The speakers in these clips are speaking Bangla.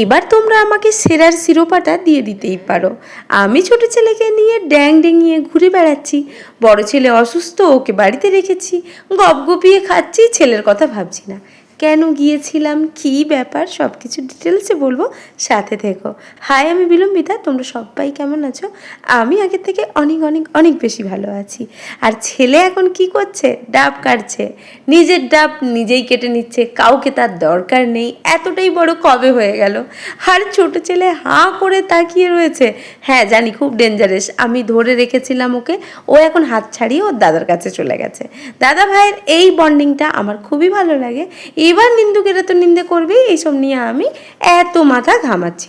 এবার তোমরা আমাকে সেরার শিরোপাটা দিয়ে দিতেই পারো। আমি ছোট ছেলেকে নিয়ে ড্যাং ডেঙিয়ে ঘুরে বেড়াচ্ছি, বড় ছেলে অসুস্থ, ওকে বাড়িতে রেখেছি, গপগপিয়ে খাচ্ছি, ছেলের কথা ভাবছি না। কেন গিয়েছিলাম, কী ব্যাপার, সব কিছু ডিটেলসে বলবো, সাথে থেকো। হাই, আমি বিলম্বিতা, তোমরা সবাই কেমন আছো? আমি আগের থেকে অনেক অনেক অনেক বেশি ভালো আছি। আর ছেলে এখন কি করছে? ডাব কাটছে, নিজের ডাব নিজেই কেটে নিচ্ছে, কাউকে তার দরকার নেই। এতটাই বড় কবে হয়ে গেল? আর ছোট ছেলে হাঁ করে তাকিয়ে রয়েছে। হ্যাঁ জানি, খুব ডেঞ্জারাস, আমি ধরে রেখেছিলাম ওকে, ও এখন হাত ছাড়িয়ে ওর দাদার কাছে চলে গেছে। দাদা ভাইয়ের এই বন্ডিংটা আমার খুবই ভালো লাগে। এবার নিন্দুকেরা তো নিন্দে করবেই, এইসব নিয়ে আমি এত মাথা ঘামাচ্ছি।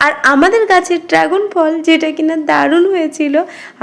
আর আমাদের গাছের ড্রাগন ফল, যেটা কিনা দারুণ হয়েছিল,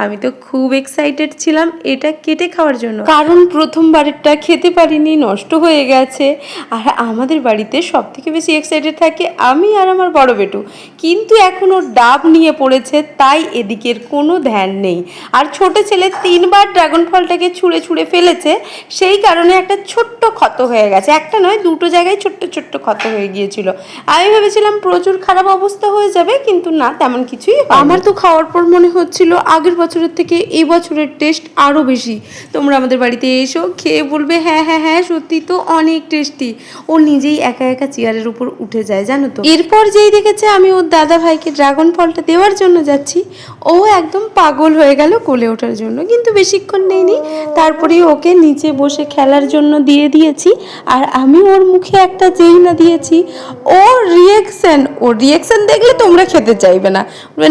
আমি তো খুব এক্সাইটেড ছিলাম এটা কেটে খাওয়ার জন্য, কারণ প্রথমবারেরটা খেতে পারিনি, নষ্ট হয়ে গেছে। আর আমাদের বাড়িতে সব থেকে বেশি এক্সাইটেড থাকে আমি আর আমার বড় বেটু, কিন্তু এখন ওর ডাব নিয়ে পড়েছে, তাই এদিকের কোনো ধ্যান নেই। আর ছোট ছেলে 3বার ড্রাগন ফলটাকে ছুঁড়ে ছুঁড়ে ফেলেছে, সেই কারণে একটা ছোট্ট ক্ষত হয়ে গেছে, একটা নয় 2টো জায়গায় ছোট্ট ছোট্ট ক্ষত হয়ে গিয়েছিল। আমি ভেবেছিলাম প্রচুর খারাপ অবস্থা হয়ে যাবে, কিন্তু না, তেমন কিছুই হয়নি। আমার তো খাওয়ার পর মনে হচ্ছিল আগের বছরের থেকে এই বছরের টেস্ট আরও বেশি। তোমরা আমাদের বাড়িতে এসো, খেয়ে বলবে হ্যাঁ হ্যাঁ হ্যাঁ, সত্যি তো অনেক টেস্টি। ও নিজেই একা একা চেয়ারের উপর উঠে যায়, জানো তো। এরপর যেই দেখেছে আমি ওর দাদা ভাইকে ড্রাগন ফলটা দেওয়ার জন্য যাচ্ছি, ও একদম পাগল হয়ে গেল কোলে ওঠার জন্য, কিন্তু বেশিক্ষণ নেইনি, তারপরে ওকে নিচে বসে খেলার জন্য দিয়ে দিয়েছি। আর আমি ওর মুখে একটা যেই না দিয়েছি, ওর রিয়াকশন দেখলে তোমরা খেতে চাইবে না,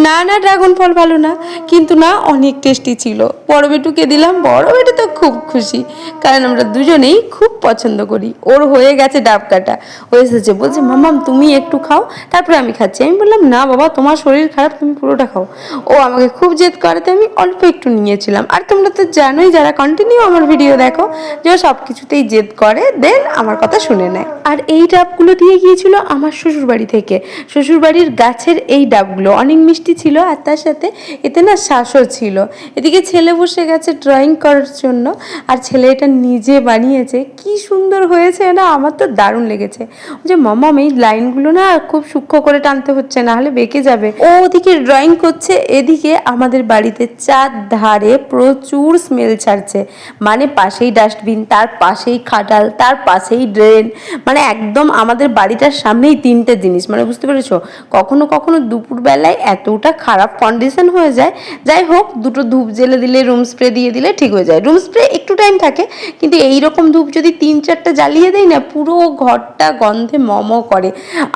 না না ড্রাগন ফল ভালো না, কিন্তু না, অনেক টেস্টি ছিল। বড় বেটুকে দিলাম, বড় বেটু তো খুব খুশি, কারণ আমরা দুজনেই খুব পছন্দ করি। ওর হয়ে গেছে ডাব কাটা, ও এসেছে, বলছে মামাম তুমি একটু খাও, তারপরে আমি খাচ্ছি। আমি বললাম না বাবা, তোমার শরীর খারাপ, তুমি পুরোটা খাও। ও আমাকে খুব জেদ করাতে আমি অল্প একটু নিয়েছিলাম। আর তোমরা তো জানোই, যারা কন্টিনিউ আমার ভিডিও দেখো, যে ও সব কিছুতেই জেদ করে, দেন আমার কথা শুনে নেয়। আর এই ডাবগুলো দিয়ে গিয়েছিল আমার শ্বশুরবাড়ি থেকে, শ্বশুরবাড়ির গাছের এই ডাবগুলো অনেক মিষ্টি ছিল, আর তার সাথে এতে না শ্বাসও ছিল। এদিকে ছেলে বসে গেছে ড্রয়িং করার জন্য, আর ছেলে এটা নিজে বানিয়েছে, কি সুন্দর হয়েছে না, আমার তো দারুণ লেগেছে। যে মামাম এই লাইনগুলো না খুব সূক্ষ্ম করে টানতে হচ্ছে, না হলে বেঁকে যাবে। ও ওদিকে ড্রয়িং করছে, এদিকে আমাদের বাড়িতে চারধারে প্রচুর স্মেল ছাড়ছে, মানে পাশেই ডাস্টবিন, তার পাশেই খাটাল, তার পাশেই ড্রেন, মানে একদম আমাদের বাড়িটার সামনেই 3টে জিনিস, মানে বুঝতে পেরেছো। কখনো কখনো দুপুরবেলায় এতটা খারাপ কন্ডিশন হয়ে যায়, যাই হোক 2টো ধূপ জ্বেলে দিলে, রুম স্প্রে দিয়ে দিলে ঠিক হয়ে যায়। রুম স্প্রে একটু টাইম থাকে, কিন্তু এইরকম ধূপ যদি 3-4টা জ্বালিয়ে দেয় না, পুরো ঘরটা গন্ধে মম করে।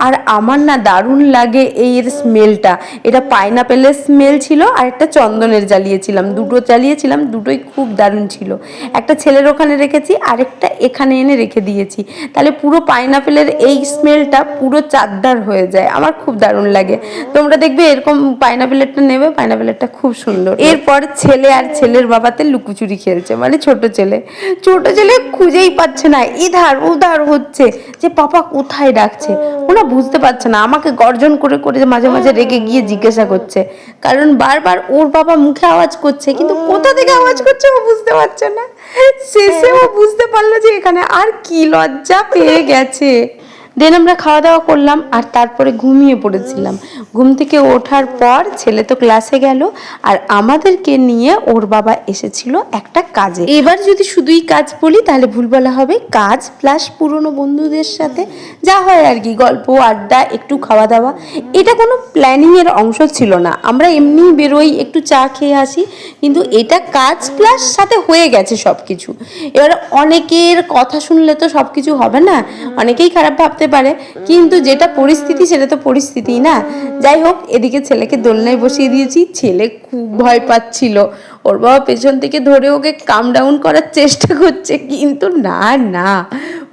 আর আমার না দারুণ লাগে এই এর স্মেলটা। এটা পাইনাপেলের স্মেল ছিল, আর একটা চন্দনের জ্বালিয়েছিলাম, 2টো জ্বালিয়েছিলাম, দুটোই খুব দারুণ ছিল। একটা ছেলের ওখানে রেখেছি, আরেকটা এখানে এনে রেখে দিয়েছি, তাহলে পুরো পাইনাপেলের এই স্মেলটা পুরো চারদার হয়ে যায়, আমার খুব দারুণ লাগে। তোমরা দেখবে এরকম পাইনাপেলেরটা নেবে, পাইনাপেলেরটা খুব সুন্দর। এরপর ছেলে আর ছেলের বাবাতে লুকোচুরি খেলছে, মানে ছোট ছেলে খুঁজেই পাচ্ছে না, ইধার উধার হচ্ছে, যে পাপা কোথায় ডাকছে। ওরা বুঝতে পারছে না, আমাকে গর্জন করে করে মাঝে মাঝে রেগে গিয়ে জিজ্ঞাসা করছে, কারণ বারবার ওর বাবা মুখে আওয়াজ করছে, কিন্তু কোথা থেকে আওয়াজ করছে ও বুঝতে পারছে না। শেষে ও বুঝতে পারলো যে এখানে, আর কি লজ্জা পেয়ে গেছে। দেন আমরা খাওয়া দাওয়া করলাম, আর তারপরে ঘুমিয়ে পড়েছিলাম। ঘুম থেকে ওঠার পর ছেলে তো ক্লাসে গেল, আর আমাদেরকে নিয়ে ওর বাবা এসেছিল একটা কাজে। এবার যদি শুধুই কাজ বলি তাহলে ভুল বলা হবে, কাজ প্লাস পুরনো বন্ধুদের সাথে যা হয় আর কি, গল্প আড্ডা, একটু খাওয়া দাওয়া। এটা কোনো প্ল্যানিংয়ের অংশ ছিল না, আমরা এমনি বেরোই, একটু চা খেয়ে আসি, কিন্তু এটা কাজ প্লাস সাথে হয়ে গেছে সব কিছু। এবার অনেকের কথা শুনলে তো সব কিছু হবে না, অনেকেই খারাপ ভাবতে পারে, কিন্তু যেটা পরিস্থিতি সেটা তো পরিস্থিতিই না। যাই হোক, এদিকে ছেলেকে দোলনায় বসিয়ে দিয়েছি, ছেলে খুব ভয় পাচ্ছিল, ওর বাবা পেছন থেকে ধরে ওকে কাম ডাউন করার চেষ্টা করছে, কিন্তু না না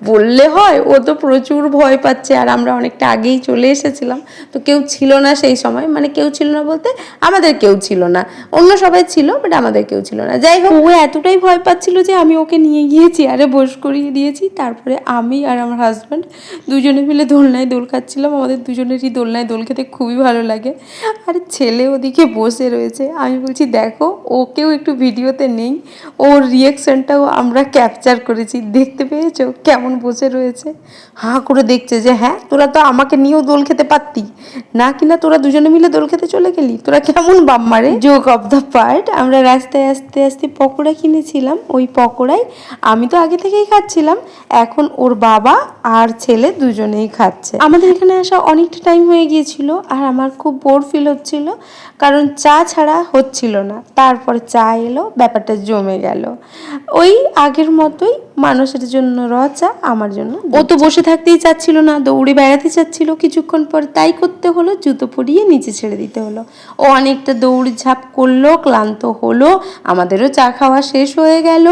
বললে হয়, ও তো প্রচুর ভয় পাচ্ছে। আর আমরা অনেকটা আগেই চলে এসেছিলাম, তো কেউ ছিল না সেই সময়, মানে কেউ ছিল না বলতে আমাদের কেউ ছিল না, অন্য সবাই ছিল, বাট আমাদের কেউ ছিল না। যাই হোক, ও এতটাই ভয় পাচ্ছিল যে আমি ওকে নিয়ে গিয়ে চেয়ারে বস করিয়ে দিয়েছি, তারপরে আমি আর আমার হাজব্যান্ড দুজনে মিলে দোলনায় দোল খাচ্ছিলাম। আমাদের দুজনেরই দোলনায় দোল খেতে খুবই ভালো লাগে। আর ছেলে ওদিকে বসে রয়েছে, আমি বলছি দেখো ওকেও একটু ভিডিওতে নেই, ওর রিয়াকশনটাও আমরা ক্যাপচার করেছি, দেখতে পেয়েছো কেমন বসে রয়েছে, হাঁ করে দেখছে যে হ্যাঁ তোরা তো আমাকে নিয়েও দোল খেতে পারতি না, কিনা তোরা দুজনে মিলে দোল খেতে চলে গেলি, তোরা কেমন বাপ মারে। জোক অফ দ্য পার্ট, আমরা রাস্তায় আস্তে আস্তে পকোড়া কিনেছিলাম। ওই পকোড়াই আমি তো আগে থেকেই খাচ্ছিলাম, এখন ওর বাবা আর ছেলে দুজনেই খাচ্ছে। আমাদের এখানে আসা অনেকটা টাইম হয়ে গিয়েছিল আর আমার খুব বোর ফিল হচ্ছিল, কারণ চা ছাড়া হচ্ছিল না। তারপর চা এলো, ব্যাপারটা জমে গেল। ওই আগের মতোই, মানুষের জন্য চা, আমার জন্য। ও তো বসে থাকতেই চাচ্ছিল না, দৌড়ে বেড়াতে চাচ্ছিল। কিছুক্ষণ পর তাই করতে হলো, জুতো পরিয়ে নিচে ছেড়ে দিতে হলো। ও অনেকটা দৌড়ঝাঁপ করলো, ক্লান্ত হলো, আমাদেরও চা খাওয়া শেষ হয়ে গেল।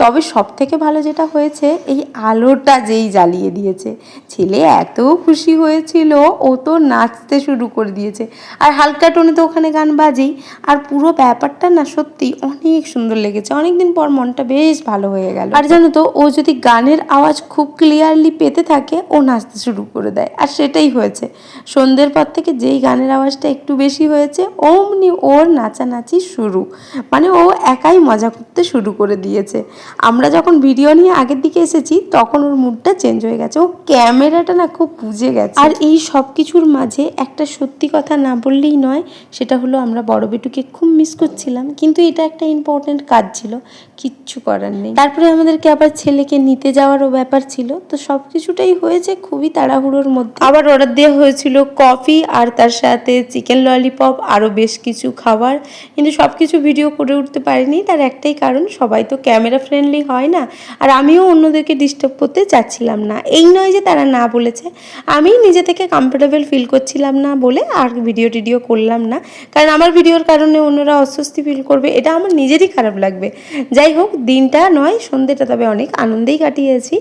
তবে সব থেকে ভালো যেটা হয়েছে, এই আলোটা যেই জ্বালিয়ে দিয়েছে, ছেলে এত খুশি হয়েছিল, ও তো নাচতে শুরু করে দিয়েছে। আর হালকা টোনে তো ওখানে গান বাজেই, আর পুরো ব্যাপারটা না সত্যি অনেক সুন্দর লেগেছে। অনেকদিন পর মনটা বেশ ভালো হয়ে গেল। আর জানো তো, ও যদি গানের আওয়াজ খুব ক্লিয়ারলি পেতে থাকে, ও নাচতে শুরু করে দেয়। আর সেটাই হয়েছে, সন্ধ্যের পর থেকে যেই গানের আওয়াজটা একটু বেশি হয়েছে, অমনি ওর নাচানাচি শুরু। মানে ও একাই মজা করতে শুরু করে দিয়েছে। আমরা যখন ভিডিও নিয়ে আগের দিকে এসেছি, তখন ওর মুডটা চেঞ্জ হয়ে গেছে, ও ক্যামেরাটা না খুব বুঝে গেছে। আর এই সব কিছুর মাঝে একটা সত্যি কথা না বললেই নয়, সেটা হলো আমরা বড় বেটুকে খুব মিস করছিলাম, কিন্তু এটা একটা ইম্পর্টেন্ট কাজ ছিল, কিচ্ছু করার নেই। তারপরে আমাদেরকে আবার ছেলেকে নিতে যাওয়ারও ব্যাপার ছিল, তো সব কিছুটাই হয়েছে খুবই তাড়াহুড়োর মধ্যে। আবার অর্ডার দেওয়া হয়েছিল কফি আর তার সাথে চিকেন ললিপপ, আরও বেশ কিছু খাবার, কিন্তু সব কিছু ভিডিও করে উঠতে পারিনি। তার একটাই কারণ, সবাই তো ক্যামেরা ফ্রেন্ডলি হয় না, আর আমিও অন্যদেরকে ডিস্টার্ব করতে চাচ্ছিলাম না। এই নয় যে তারা না বলেছে, আমি নিজে থেকে কমফোর্টেবল ফিল করছিলাম না বলে আর ভিডিও টিডিও করলাম না, কারণ আমার ভিডিওর কারণে অন্যরা অস্বস্তি ফিল করবে, এটা আমার নিজেরই খারাপ লাগবে। যাই হোক, দিনটা নয় সন্ধ্যেটা তবে অনেক আনন্দেই কাটিয়েছি।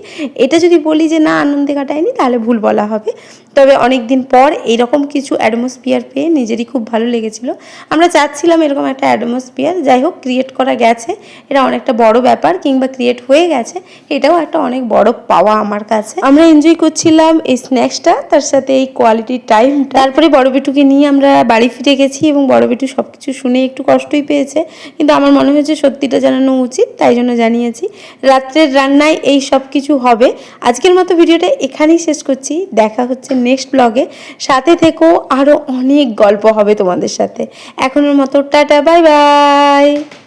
এটা যদি বলি যে না আনন্দে কাটায়নি, তাহলে ভুল বলা হবে। তবে অনেক দিন পর এইরকম কিছু অ্যাটমসফিয়ার পেয়ে নিজেরই খুব ভালো লেগেছিল। আমরা চাচ্ছিলাম এরকম একটা অ্যাটমসফিয়ার, যাই হোক ক্রিয়েট করা গেছে, এটা অনেকটা বড় ব্যাপার, কিংবা ক্রিয়েট হয়ে গেছে, এটাও একটা অনেক বড় পাওয়া আমার কাছে। আমরা এনজয় করছিলাম এই স্ন্যাক্সটা, তার সাথে এই কোয়ালিটি টাইম। তারপরে বড় বেটুকে নিয়ে আমরা বাড়ি ফিরে গেছি, এবং বড় বেটু সব কিছু শুনে একটু কষ্টই পেয়েছে, কিন্তু আমার মনে হয়েছে সত্যিটা জানানো উচিত, তাই জন্য জানিয়েছি। রাত্রের রান্নায় এই সব কিছু হবে। আজকের মতো ভিডিওটা এখানেই শেষ করছি, দেখা হচ্ছে নেক্সট ব্লগে। সাথে থেকো, আরও অনেক গল্প হবে তোমাদের সাথে। এখনের মতো টাটা, বাই বাই।